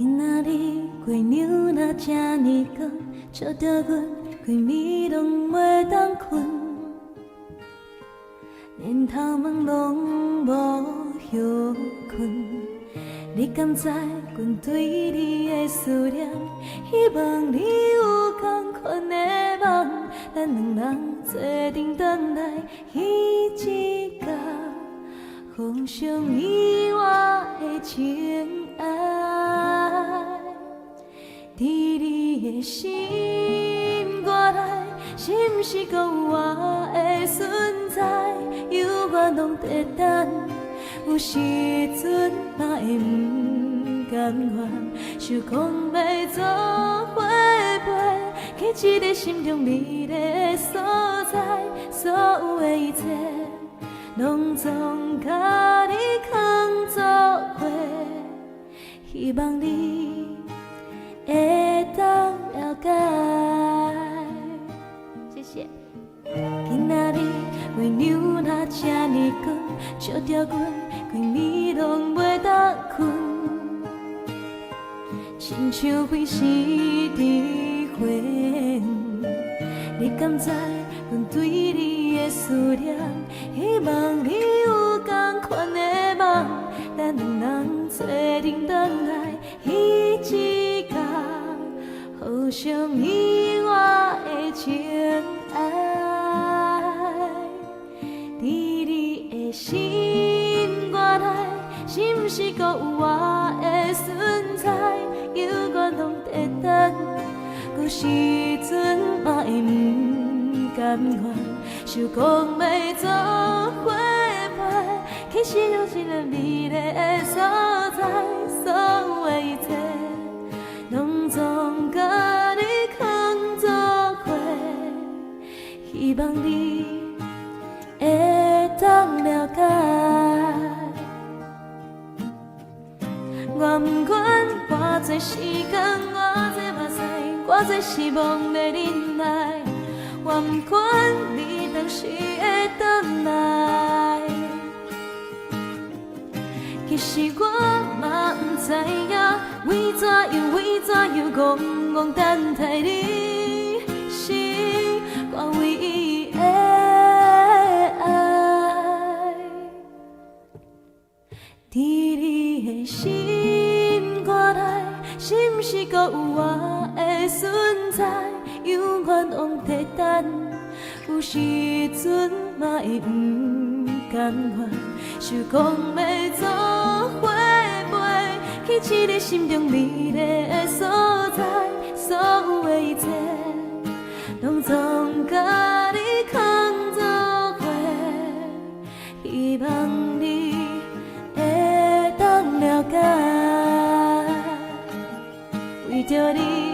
今仔日月娘若这呢光，照着阮规暝拢袂当困，连头毛拢无休困。你敢知阮对你的思念？希望你有同款的梦，咱两人做阵转来彼一天，互相意外的情爱。伫你的心肝内，是毋是还有我的存在？犹原拢在等。有时阵嘛会不甘愿，想讲要做伙陪，去一个心中美丽的所在，所有的一切拢总甲你藏做伙，希望你会当了解。谢谢。今仔日月娘若这呢光，照着阮规暝拢袂当困，亲像飞时伫花园。你敢知阮对你的思念？希望你有同款的梦，咱两人做阵转来彼一天，互相意外的情爱。伫你的心肝内，是毋是还有我的存在？犹原拢在等，有时阵嘛会不甘愿，想讲要做伙陪，其实就是一个美丽的所在，所有的一切拢总甲你藏做伙，希望你会当了解。我不管偌多时间，偌多目屎，偌多失望在忍耐。我不管你当时会转来。其实我嘛不知影，为怎样戆戆等待你，是我唯一的爱。伫你的心肝内，是毋是还有我的存在？犹原拢在等，有时阵嘛会不甘愿，想讲要做伙陪，去一个心中美丽的所在，所有的一切拢总甲你藏做伙，希望你会当了解，为着你。